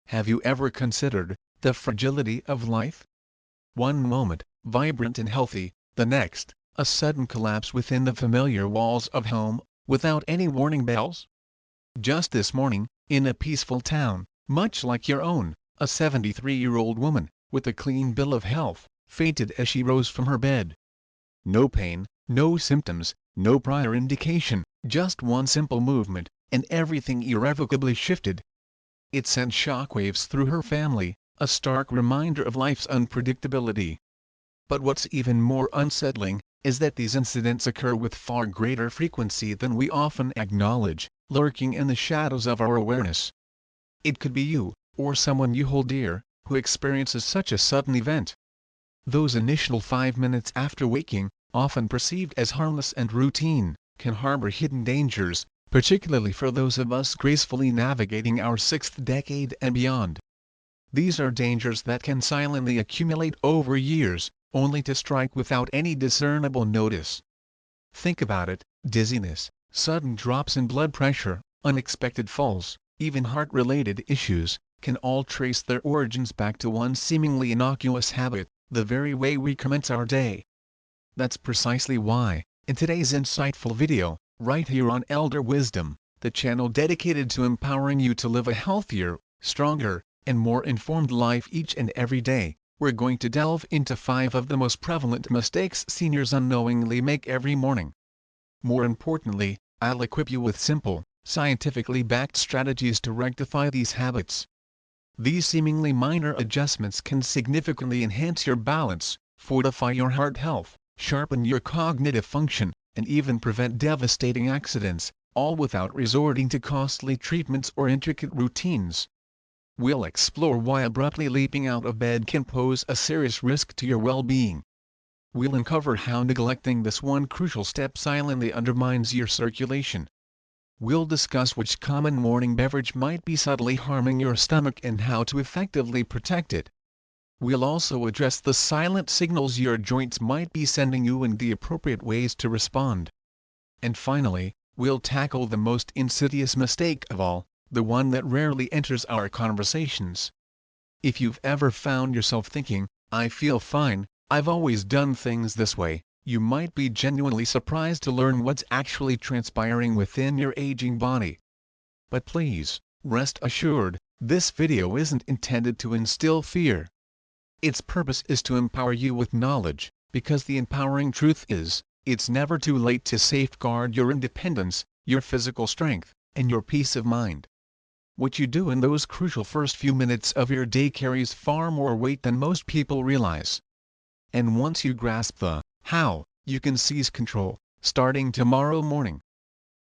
Have you ever considered the fragility of life? One moment, vibrant and healthy, the next, a sudden collapse within the familiar walls of home, without any warning bells? Just this morning, in a peaceful town, much like your own, a 73-year-old woman, with a clean bill of health, fainted as she rose from her bed. No pain, no symptoms, no prior indication, just one simple movement, and everything irrevocably shifted. It sent shockwaves through her family, a stark reminder of life's unpredictability. But what's even more unsettling is that these incidents occur with far greater frequency than we often acknowledge, lurking in the shadows of our awareness. It could be you, or someone you hold dear, who experiences such a sudden event. Those initial 5 minutes after waking, often perceived as harmless and routine, can harbor hidden dangers, particularly for those of us gracefully navigating our 6th decade and beyond. These are dangers that can silently accumulate over years, only to strike without any discernible notice. Think about it: dizziness, sudden drops in blood pressure, unexpected falls, even heart-related issues, can all trace their origins back to one seemingly innocuous habit, the very way we commence our day. That's precisely why, in today's insightful video, right here on Elder Wisdom, the channel dedicated to empowering you to live a healthier, stronger, and more informed life each and every day, we're going to delve into 5 of the most prevalent mistakes seniors unknowingly make every morning. More importantly, I'll equip you with simple, scientifically backed strategies to rectify these habits. These seemingly minor adjustments can significantly enhance your balance, fortify your heart health, sharpen your cognitive function, and even prevent devastating accidents, all without resorting to costly treatments or intricate routines. We'll explore why abruptly leaping out of bed can pose a serious risk to your well-being. We'll uncover how neglecting this one crucial step silently undermines your circulation. We'll discuss which common morning beverage might be subtly harming your stomach and how to effectively protect it. We'll also address the silent signals your joints might be sending you and the appropriate ways to respond. And finally, we'll tackle the most insidious mistake of all, the one that rarely enters our conversations. If you've ever found yourself thinking, "I feel fine, I've always done things this way," you might be genuinely surprised to learn what's actually transpiring within your aging body. But please, rest assured, this video isn't intended to instill fear. Its purpose is to empower you with knowledge, because the empowering truth is, it's never too late to safeguard your independence, your physical strength, and your peace of mind. What you do in those crucial first few minutes of your day carries far more weight than most people realize. And once you grasp the how, you can seize control, starting tomorrow morning.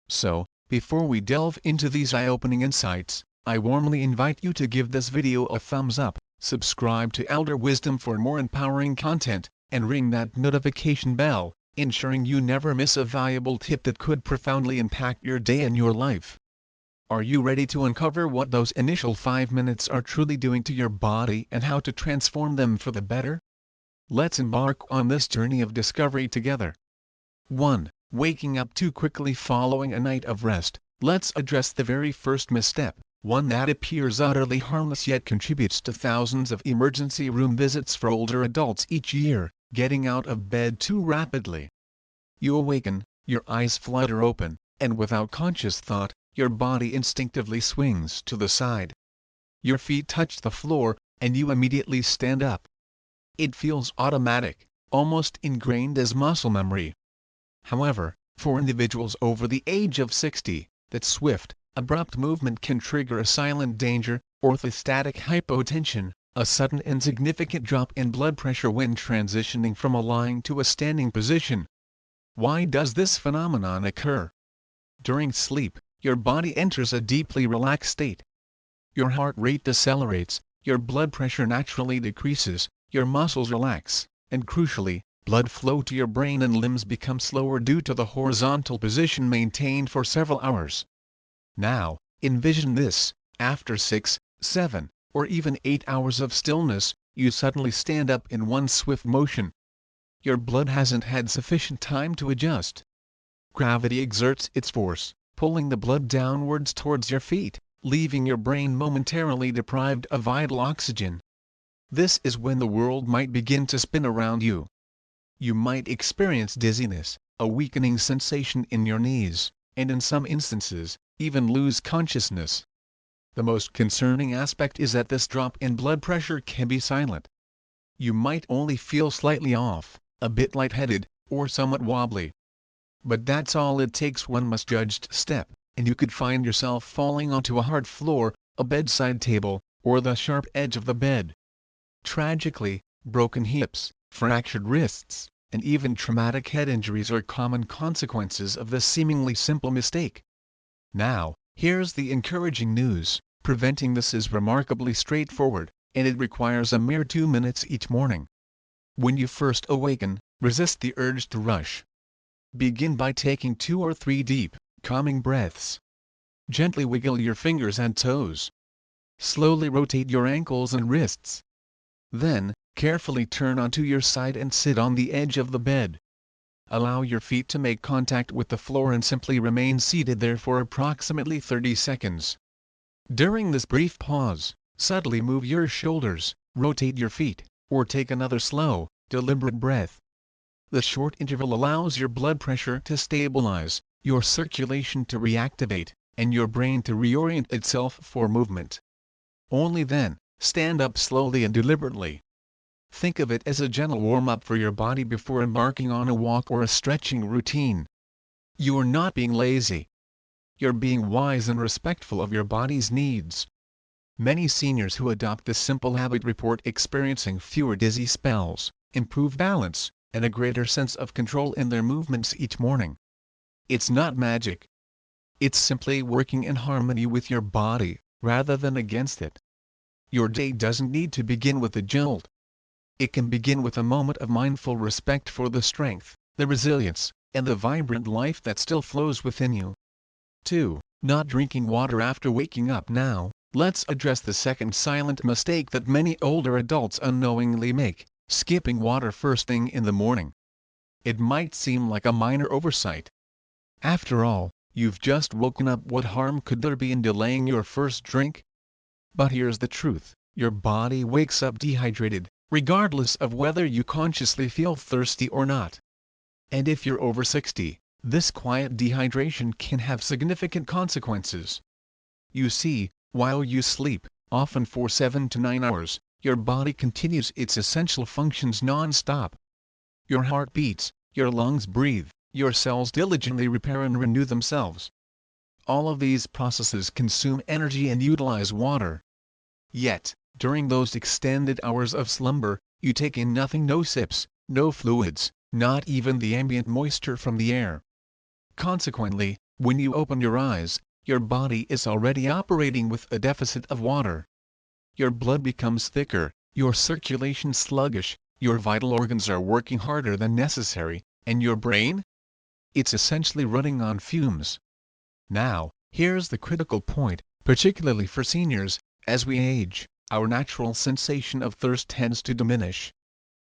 So, before we delve into these eye-opening insights, I warmly invite you to give this video a thumbs up, subscribe to Elder Wisdom for more empowering content, and ring that notification bell, ensuring you never miss a valuable tip that could profoundly impact your day and your life. Are you ready to uncover what those initial 5 minutes are truly doing to your body and how to transform them for the better? Let's embark on this journey of discovery together. 1. Waking up too quickly following a night of rest. Let's address the very first misstep, one that appears utterly harmless yet contributes to thousands of emergency room visits for older adults each year: getting out of bed too rapidly. You awaken, your eyes flutter open, and without conscious thought, your body instinctively swings to the side. Your feet touch the floor, and you immediately stand up. It feels automatic, almost ingrained as muscle memory. However, for individuals over the age of 60, that swift, abrupt movement can trigger a silent danger: orthostatic hypotension, a sudden and significant drop in blood pressure when transitioning from a lying to a standing position. Why does this phenomenon occur? During sleep, your body enters a deeply relaxed state. Your heart rate decelerates, your blood pressure naturally decreases, your muscles relax, and crucially, blood flow to your brain and limbs becomes slower due to the horizontal position maintained for several hours. Now, envision this: after 6, 7, or even 8 hours of stillness, you suddenly stand up in one swift motion. Your blood hasn't had sufficient time to adjust. Gravity exerts its force, pulling the blood downwards towards your feet, leaving your brain momentarily deprived of vital oxygen. This is when the world might begin to spin around you. You might experience dizziness, a weakening sensation in your knees, and in some instances, even lose consciousness. The most concerning aspect is that this drop in blood pressure can be silent. You might only feel slightly off, a bit lightheaded, or somewhat wobbly. But that's all it takes one misjudged step, and you could find yourself falling onto a hard floor, a bedside table, or the sharp edge of the bed. Tragically, broken hips, fractured wrists, and even traumatic head injuries are common consequences of this seemingly simple mistake. Now, here's the encouraging news: preventing this is remarkably straightforward, and it requires a mere 2 minutes each morning. When you first awaken, resist the urge to rush. Begin by taking 2 or 3 deep, calming breaths. Gently wiggle your fingers and toes. Slowly rotate your ankles and wrists. Then, carefully turn onto your side and sit on the edge of the bed. Allow your feet to make contact with the floor and simply remain seated there for approximately 30 seconds. During this brief pause, subtly move your shoulders, rotate your feet, or take another slow, deliberate breath. The short interval allows your blood pressure to stabilize, your circulation to reactivate, and your brain to reorient itself for movement. Only then, stand up slowly and deliberately. Think of it as a gentle warm-up for your body before embarking on a walk or a stretching routine. You are not being lazy. You're being wise and respectful of your body's needs. Many seniors who adopt this simple habit report experiencing fewer dizzy spells, improved balance, and a greater sense of control in their movements each morning. It's not magic. It's simply working in harmony with your body, rather than against it. Your day doesn't need to begin with a jolt. It can begin with a moment of mindful respect for the strength, the resilience, and the vibrant life that still flows within you. 2. Not drinking water after waking up. Now, let's address the second silent mistake that many older adults unknowingly make: skipping water first thing in the morning. It might seem like a minor oversight. After all, you've just woken up. What harm could there be in delaying your first drink? But here's the truth: your body wakes up dehydrated, regardless of whether you consciously feel thirsty or not. And if you're over 60, this quiet dehydration can have significant consequences. You see, while you sleep, often for 7 to 9 hours, your body continues its essential functions non-stop. Your heart beats, your lungs breathe, your cells diligently repair and renew themselves. All of these processes consume energy and utilize water. Yet, during those extended hours of slumber, you take in nothing: no sips, no fluids, not even the ambient moisture from the air. Consequently, when you open your eyes, your body is already operating with a deficit of water. Your blood becomes thicker, your circulation sluggish, your vital organs are working harder than necessary, and your brain? It's essentially running on fumes. Now, here's the critical point: particularly for seniors, as we age, our natural sensation of thirst tends to diminish.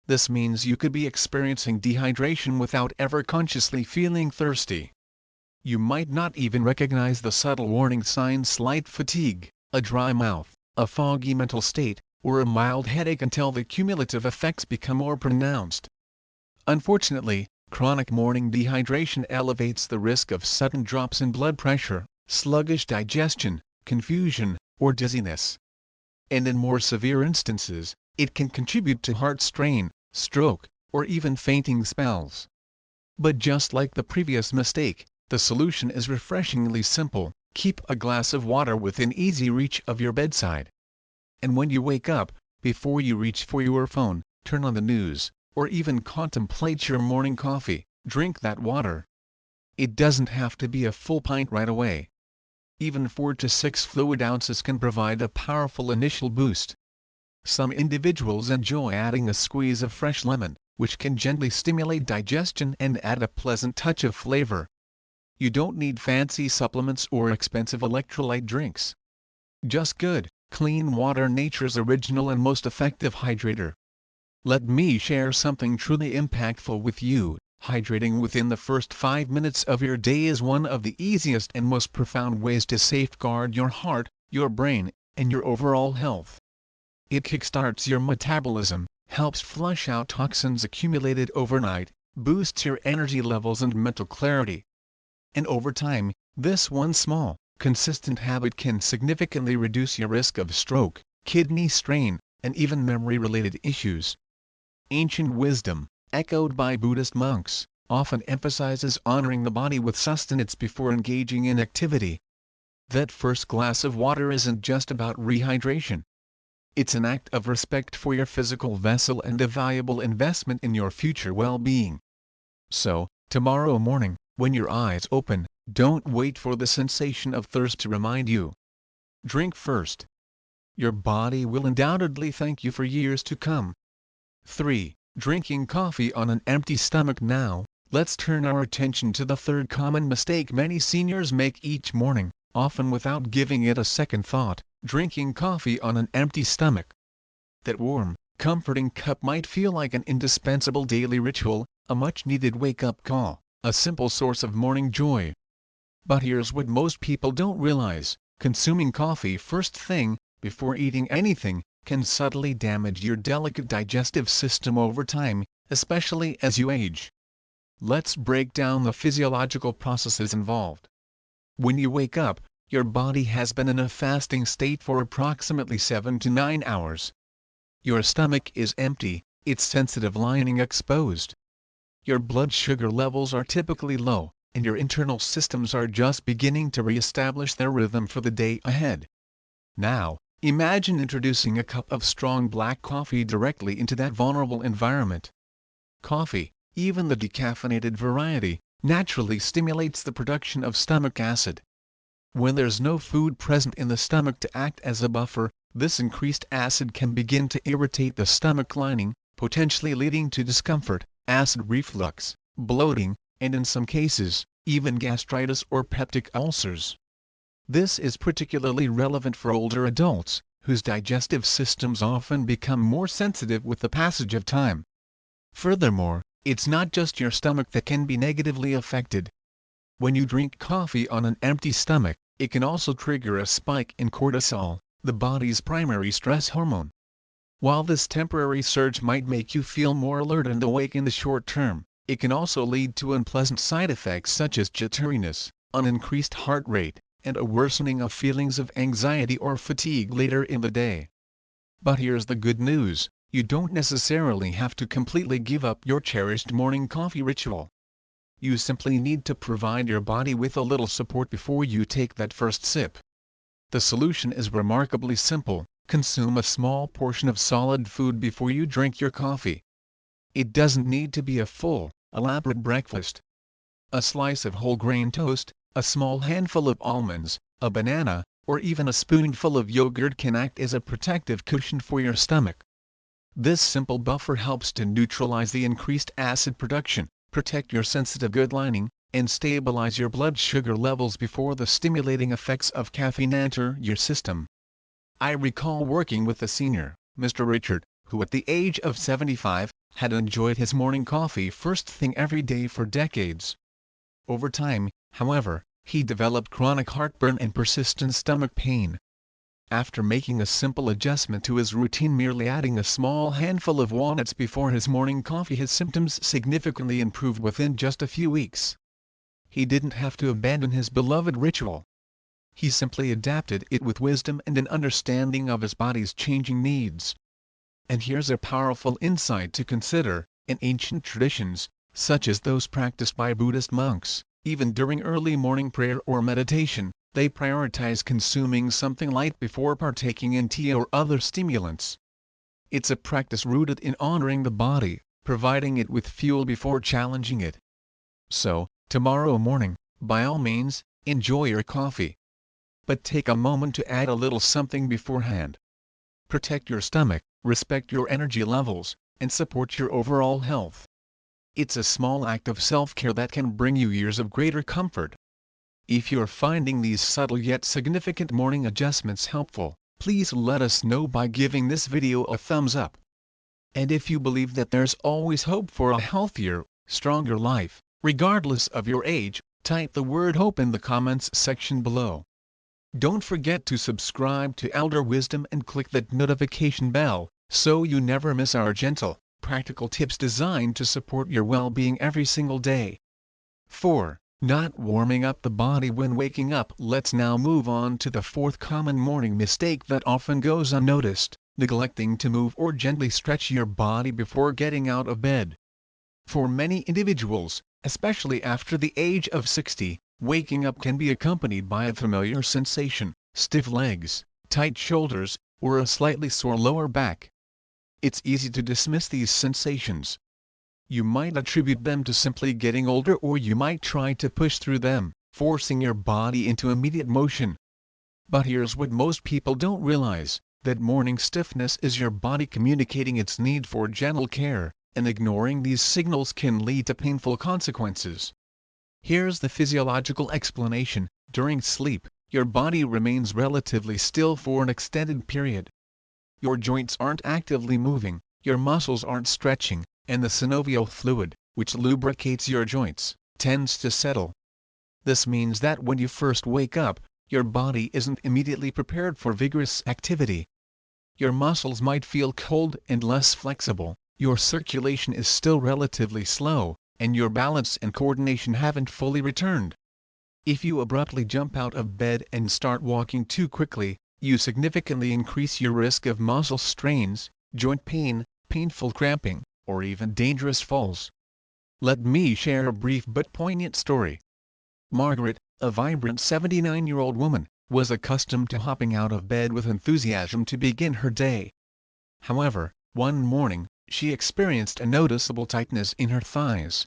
This means you could be experiencing dehydration without ever consciously feeling thirsty. You might not even recognize the subtle warning signs: slight fatigue, a dry mouth, a foggy mental state, or a mild headache, until the cumulative effects become more pronounced. Unfortunately, chronic morning dehydration elevates the risk of sudden drops in blood pressure, sluggish digestion, confusion, or dizziness. And in more severe instances, it can contribute to heart strain, stroke, or even fainting spells. But just like the previous mistake, the solution is refreshingly simple: keep a glass of water within easy reach of your bedside. And when you wake up, before you reach for your phone, turn on the news, or even contemplate your morning coffee, drink that water. It doesn't have to be a full pint right away. Even 4 to 6 fluid ounces can provide a powerful initial boost. Some individuals enjoy adding a squeeze of fresh lemon, which can gently stimulate digestion and add a pleasant touch of flavor. You don't need fancy supplements or expensive electrolyte drinks. Just good, clean water, nature's original and most effective hydrator. Let me share something truly impactful with you: hydrating within the first 5 minutes of your day is one of the easiest and most profound ways to safeguard your heart, your brain, and your overall health. It kickstarts your metabolism, helps flush out toxins accumulated overnight, boosts your energy levels and mental clarity. And over time, this one small, consistent habit can significantly reduce your risk of stroke, kidney strain, and even memory-related issues. Ancient wisdom, echoed by Buddhist monks, often emphasizes honoring the body with sustenance before engaging in activity. That first glass of water isn't just about rehydration. It's an act of respect for your physical vessel and a valuable investment in your future well-being. So, tomorrow morning, when your eyes open, don't wait for the sensation of thirst to remind you. Drink first. Your body will undoubtedly thank you for years to come. 3. Drinking coffee on an empty stomach. Now, let's turn our attention to the third common mistake many seniors make each morning, often without giving it a second thought: drinking coffee on an empty stomach. That warm, comforting cup might feel like an indispensable daily ritual, a much-needed wake-up call, a simple source of morning joy. But here's what most people don't realize: consuming coffee first thing, before eating anything, can subtly damage your delicate digestive system over time, especially as you age. Let's break down the physiological processes involved. When you wake up, your body has been in a fasting state for approximately 7 to 9 hours. Your stomach is empty, its sensitive lining exposed. Your blood sugar levels are typically low, and your internal systems are just beginning to re-establish their rhythm for the day ahead. Now, imagine introducing a cup of strong black coffee directly into that vulnerable environment. Coffee, even the decaffeinated variety, naturally stimulates the production of stomach acid. When there's no food present in the stomach to act as a buffer, this increased acid can begin to irritate the stomach lining, potentially leading to discomfort, acid reflux, bloating, and in some cases, even gastritis or peptic ulcers. This is particularly relevant for older adults, whose digestive systems often become more sensitive with the passage of time. Furthermore, it's not just your stomach that can be negatively affected. When you drink coffee on an empty stomach, it can also trigger a spike in cortisol, the body's primary stress hormone. While this temporary surge might make you feel more alert and awake in the short term, it can also lead to unpleasant side effects such as jitteriness, an increased heart rate, and a worsening of feelings of anxiety or fatigue later in the day. But here's the good news: you don't necessarily have to completely give up your cherished morning coffee ritual. You simply need to provide your body with a little support before you take that first sip. The solution is remarkably simple: consume a small portion of solid food before you drink your coffee. It doesn't need to be a full, elaborate breakfast. A slice of whole grain toast, a small handful of almonds, a banana, or even a spoonful of yogurt can act as a protective cushion for your stomach. This simple buffer helps to neutralize the increased acid production, protect your sensitive gut lining, and stabilize your blood sugar levels before the stimulating effects of caffeine enter your system. I recall working with a senior, Mr. Richard, who at the age of 75, had enjoyed his morning coffee first thing every day for decades. Over time, however, he developed chronic heartburn and persistent stomach pain. After making a simple adjustment to his routine, merely adding a small handful of walnuts before his morning coffee, his symptoms significantly improved within just a few weeks. He didn't have to abandon his beloved ritual. He simply adapted it with wisdom and an understanding of his body's changing needs. And here's a powerful insight to consider: in ancient traditions, such as those practiced by Buddhist monks, even during early morning prayer or meditation, they prioritize consuming something light before partaking in tea or other stimulants. It's a practice rooted in honoring the body, providing it with fuel before challenging it. So, tomorrow morning, by all means, enjoy your coffee. But take a moment to add a little something beforehand. Protect your stomach, respect your energy levels, and support your overall health. It's a small act of self-care that can bring you years of greater comfort. If you're finding these subtle yet significant morning adjustments helpful, please let us know by giving this video a thumbs up. And if you believe that there's always hope for a healthier, stronger life, regardless of your age, type the word HOPE in the comments section below. Don't forget to subscribe to Elder Wisdom and click that notification bell, so you never miss our gentle, practical tips designed to support your well-being every single day. 4. Not warming up the body when waking up. Let's now move on to the fourth common morning mistake that often goes unnoticed: neglecting to move or gently stretch your body before getting out of bed. For many individuals, especially after the age of 60, waking up can be accompanied by a familiar sensation: stiff legs, tight shoulders, or a slightly sore lower back. It's easy to dismiss these sensations. You might attribute them to simply getting older, or you might try to push through them, forcing your body into immediate motion. But here's what most people don't realize: that morning stiffness is your body communicating its need for gentle care, and ignoring these signals can lead to painful consequences. Here's the physiological explanation: during sleep, your body remains relatively still for an extended period. Your joints aren't actively moving, your muscles aren't stretching, and the synovial fluid, which lubricates your joints, tends to settle. This means that when you first wake up, your body isn't immediately prepared for vigorous activity. Your muscles might feel cold and less flexible, your circulation is still relatively slow, and your balance and coordination haven't fully returned. If you abruptly jump out of bed and start walking too quickly, you significantly increase your risk of muscle strains, joint pain, painful cramping, or even dangerous falls. Let me share a brief but poignant story. Margaret, a vibrant 79-year-old woman, was accustomed to hopping out of bed with enthusiasm to begin her day. However, one morning, she experienced a noticeable tightness in her thighs.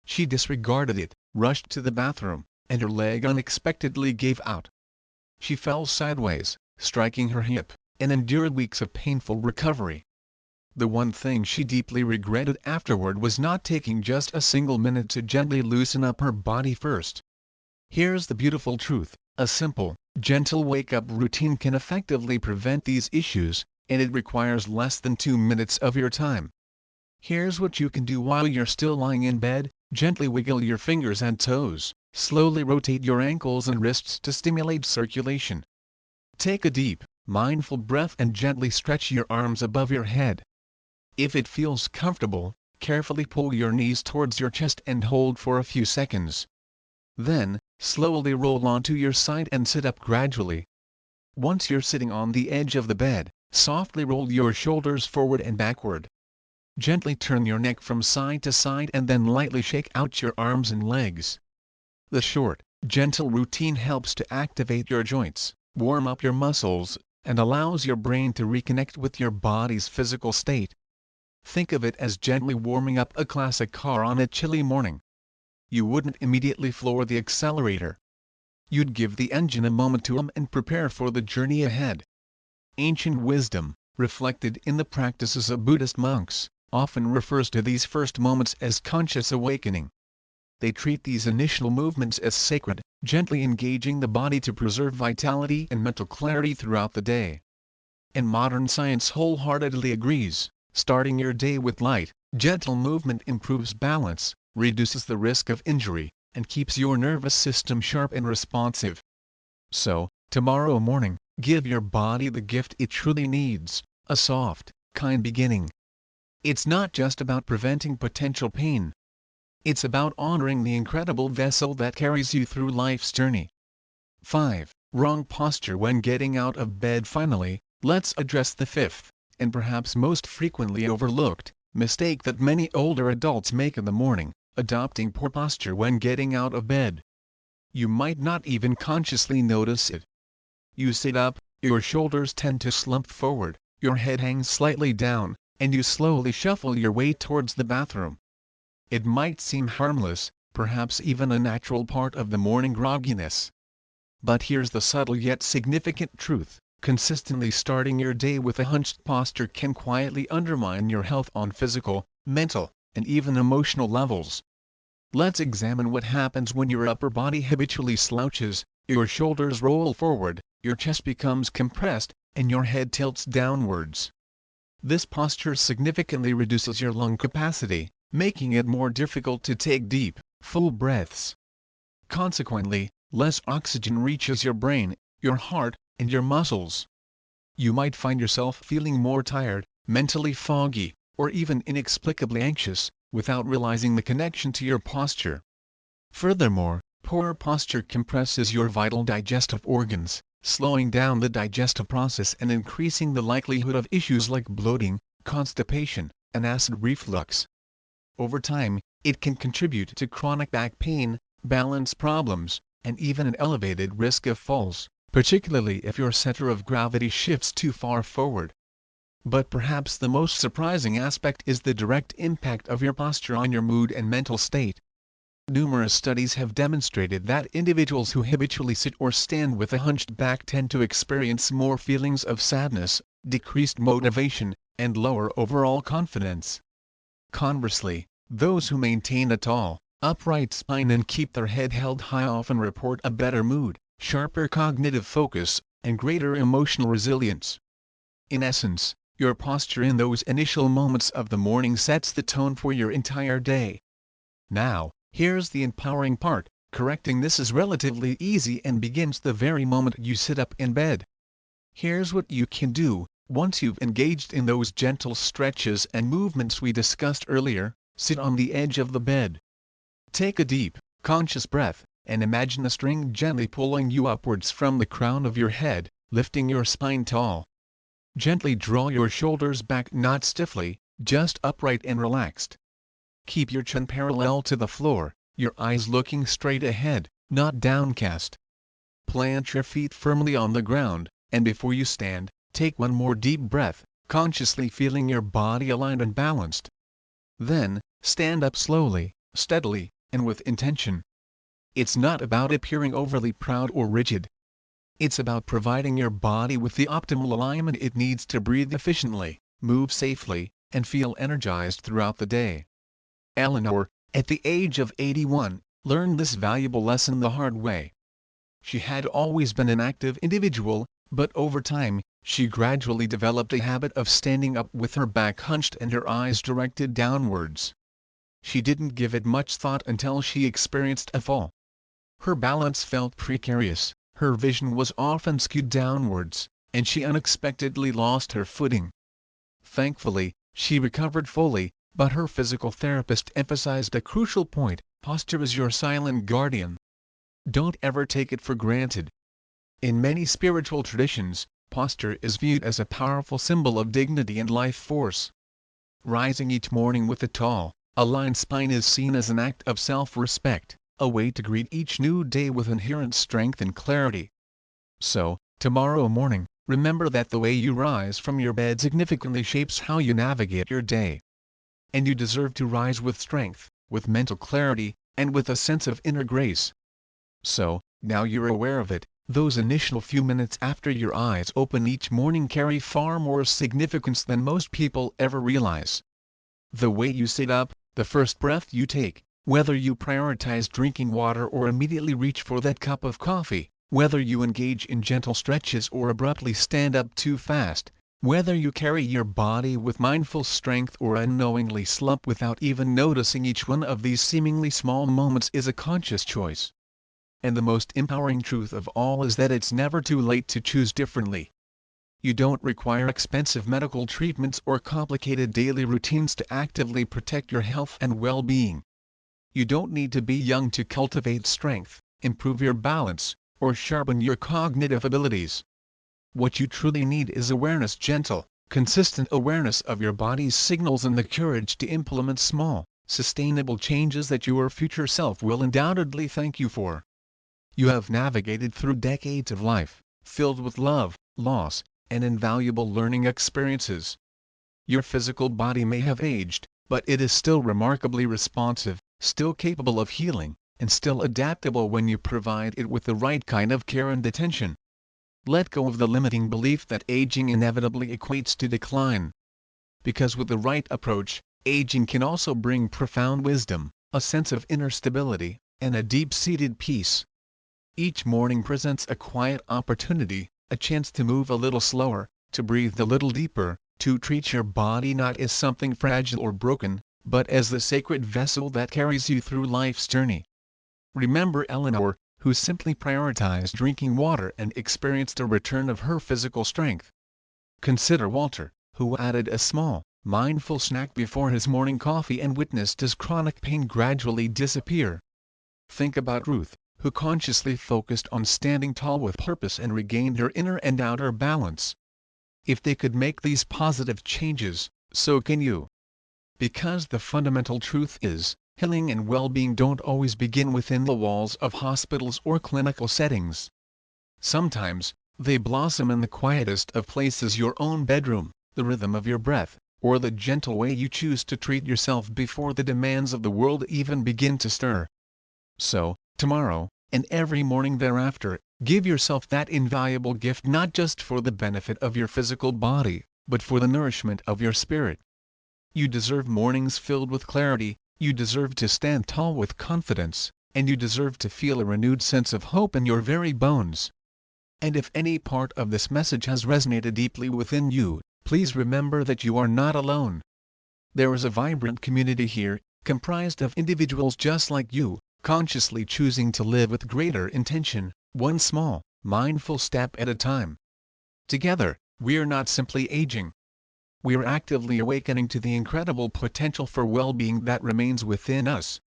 She disregarded it, rushed to the bathroom, and her leg unexpectedly gave out. She fell sideways, striking her hip, and endured weeks of painful recovery. The one thing she deeply regretted afterward was not taking just a single minute to gently loosen up her body first. Here's the beautiful truth: a simple, gentle wake-up routine can effectively prevent these issues, and it requires less than 2 minutes of your time. Here's what you can do while you're still lying in bed: gently wiggle your fingers and toes, slowly rotate your ankles and wrists to stimulate circulation. Take a deep, mindful breath and gently stretch your arms above your head. If it feels comfortable, carefully pull your knees towards your chest and hold for a few seconds. Then, slowly roll onto your side and sit up gradually. Once you're sitting on the edge of the bed, softly roll your shoulders forward and backward. Gently turn your neck from side to side and then lightly shake out your arms and legs. The short, gentle routine helps to activate your joints, warm up your muscles, and allows your brain to reconnect with your body's physical state. Think of it as gently warming up a classic car on a chilly morning. You wouldn't immediately floor the accelerator. You'd give the engine a moment to hum and prepare for the journey ahead. Ancient wisdom, reflected in the practices of Buddhist monks, often refers to these first moments as conscious awakening. They treat these initial movements as sacred, gently engaging the body to preserve vitality and mental clarity throughout the day. And modern science wholeheartedly agrees: starting your day with light, gentle movement improves balance, reduces the risk of injury, and keeps your nervous system sharp and responsive. So, tomorrow morning, give your body the gift it truly needs: a soft, kind beginning. It's not just about preventing potential pain. It's about honoring the incredible vessel that carries you through life's journey. 5. Wrong posture when getting out of bed. Finally, let's address the fifth, and perhaps most frequently overlooked, mistake that many older adults make in the morning: adopting poor posture when getting out of bed. You might not even consciously notice it. You sit up, your shoulders tend to slump forward, your head hangs slightly down, and you slowly shuffle your way towards the bathroom. It might seem harmless, perhaps even a natural part of the morning grogginess. But here's the subtle yet significant truth: consistently starting your day with a hunched posture can quietly undermine your health on physical, mental, and even emotional levels. Let's examine what happens when your upper body habitually slouches: your shoulders roll forward, your chest becomes compressed, and your head tilts downwards. This posture significantly reduces your lung capacity, making it more difficult to take deep, full breaths. Consequently, less oxygen reaches your brain, your heart, and your muscles. You might find yourself feeling more tired, mentally foggy, or even inexplicably anxious, without realizing the connection to your posture. Furthermore, poor posture compresses your vital digestive organs, slowing down the digestive process and increasing the likelihood of issues like bloating, constipation, and acid reflux. Over time, it can contribute to chronic back pain, balance problems, and even an elevated risk of falls, particularly if your center of gravity shifts too far forward. But perhaps the most surprising aspect is the direct impact of your posture on your mood and mental state. Numerous studies have demonstrated that individuals who habitually sit or stand with a hunched back tend to experience more feelings of sadness, decreased motivation, and lower overall confidence. Conversely, those who maintain a tall, upright spine and keep their head held high often report a better mood, sharper cognitive focus, and greater emotional resilience. In essence, your posture in those initial moments of the morning sets the tone for your entire day. Now, here's the empowering part: correcting this is relatively easy and begins the very moment you sit up in bed. Here's what you can do. Once you've engaged in those gentle stretches and movements we discussed earlier, sit on the edge of the bed. Take a deep, conscious breath, and imagine a string gently pulling you upwards from the crown of your head, lifting your spine tall. Gently draw your shoulders back, not stiffly, just upright and relaxed. Keep your chin parallel to the floor, your eyes looking straight ahead, not downcast. Plant your feet firmly on the ground, and before you stand, take one more deep breath, consciously feeling your body aligned and balanced. Then, stand up slowly, steadily, and with intention. It's not about appearing overly proud or rigid. It's about providing your body with the optimal alignment it needs to breathe efficiently, move safely, and feel energized throughout the day. Eleanor, at the age of 81, learned this valuable lesson the hard way. She had always been an active individual, but over time, she gradually developed a habit of standing up with her back hunched and her eyes directed downwards. She didn't give it much thought until she experienced a fall. Her balance felt precarious, her vision was often skewed downwards, and she unexpectedly lost her footing. Thankfully, she recovered fully, but her physical therapist emphasized a crucial point: posture is your silent guardian. Don't ever take it for granted. In many spiritual traditions, posture is viewed as a powerful symbol of dignity and life force. Rising each morning with a tall, aligned spine is seen as an act of self-respect, a way to greet each new day with inherent strength and clarity. So, tomorrow morning, remember that the way you rise from your bed significantly shapes how you navigate your day. And you deserve to rise with strength, with mental clarity, and with a sense of inner grace. So, now you're aware of it, those initial few minutes after your eyes open each morning carry far more significance than most people ever realize. The way you sit up, the first breath you take, whether you prioritize drinking water or immediately reach for that cup of coffee, whether you engage in gentle stretches or abruptly stand up too fast, whether you carry your body with mindful strength or unknowingly slump without even noticing, each one of these seemingly small moments is a conscious choice. And the most empowering truth of all is that it's never too late to choose differently. You don't require expensive medical treatments or complicated daily routines to actively protect your health and well-being. You don't need to be young to cultivate strength, improve your balance, or sharpen your cognitive abilities. What you truly need is awareness, gentle, consistent awareness of your body's signals, and the courage to implement small, sustainable changes that your future self will undoubtedly thank you for. You have navigated through decades of life, filled with love, loss, and invaluable learning experiences. Your physical body may have aged, but it is still remarkably responsive, still capable of healing, and still adaptable when you provide it with the right kind of care and attention. Let go of the limiting belief that aging inevitably equates to decline. Because with the right approach, aging can also bring profound wisdom, a sense of inner stability, and a deep-seated peace. Each morning presents a quiet opportunity, a chance to move a little slower, to breathe a little deeper, to treat your body not as something fragile or broken, but as the sacred vessel that carries you through life's journey. Remember, Eleanor, who simply prioritized drinking water and experienced a return of her physical strength. Consider Walter, who added a small, mindful snack before his morning coffee and witnessed his chronic pain gradually disappear. Think about Ruth, who consciously focused on standing tall with purpose and regained her inner and outer balance. If they could make these positive changes, so can you. Because the fundamental truth is, healing and well-being don't always begin within the walls of hospitals or clinical settings. Sometimes, they blossom in the quietest of places: your own bedroom, the rhythm of your breath, or the gentle way you choose to treat yourself before the demands of the world even begin to stir. So, tomorrow, and every morning thereafter, give yourself that invaluable gift, not just for the benefit of your physical body, but for the nourishment of your spirit. You deserve mornings filled with clarity, you deserve to stand tall with confidence, and you deserve to feel a renewed sense of hope in your very bones. And if any part of this message has resonated deeply within you, please remember that you are not alone. There is a vibrant community here, comprised of individuals just like you, consciously choosing to live with greater intention, one small, mindful step at a time. Together, we are not simply aging. We are actively awakening to the incredible potential for well-being that remains within us.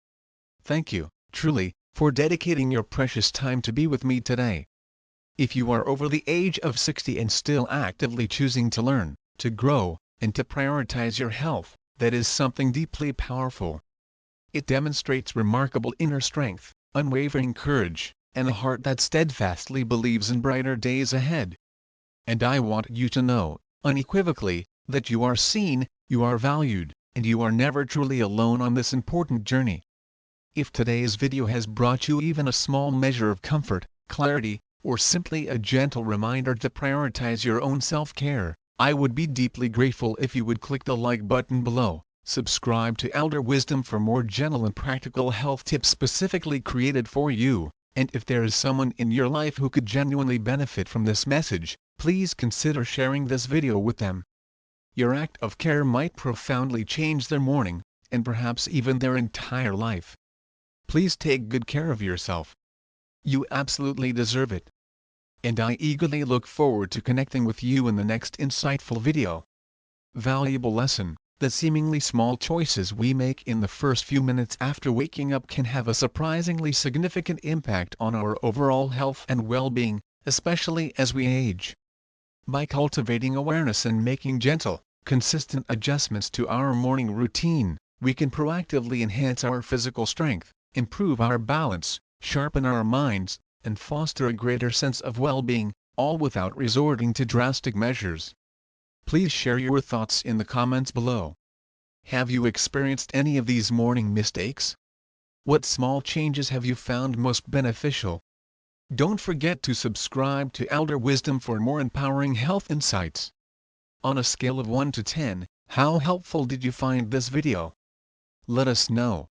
Thank you, truly, for dedicating your precious time to be with me today. If you are over the age of 60 and still actively choosing to learn, to grow, and to prioritize your health, that is something deeply powerful. It demonstrates remarkable inner strength, unwavering courage, and a heart that steadfastly believes in brighter days ahead. And I want you to know, unequivocally, that you are seen, you are valued, and you are never truly alone on this important journey. If today's video has brought you even a small measure of comfort, clarity, or simply a gentle reminder to prioritize your own self-care, I would be deeply grateful if you would click the like button below, subscribe to Elder Wisdom for more gentle and practical health tips specifically created for you, and if there is someone in your life who could genuinely benefit from this message, please consider sharing this video with them. Your act of care might profoundly change their morning, and perhaps even their entire life. Please take good care of yourself. You absolutely deserve it. And I eagerly look forward to connecting with you in the next insightful video. Valuable lesson: the seemingly small choices we make in the first few minutes after waking up can have a surprisingly significant impact on our overall health and well-being, especially as we age. By cultivating awareness and making gentle, consistent adjustments to our morning routine, we can proactively enhance our physical strength, improve our balance, sharpen our minds, and foster a greater sense of well-being, all without resorting to drastic measures. Please share your thoughts in the comments below. Have you experienced any of these morning mistakes? What small changes have you found most beneficial? Don't forget to subscribe to Elder Wisdom for more empowering health insights. On a scale of 1 to 10, how helpful did you find this video? Let us know.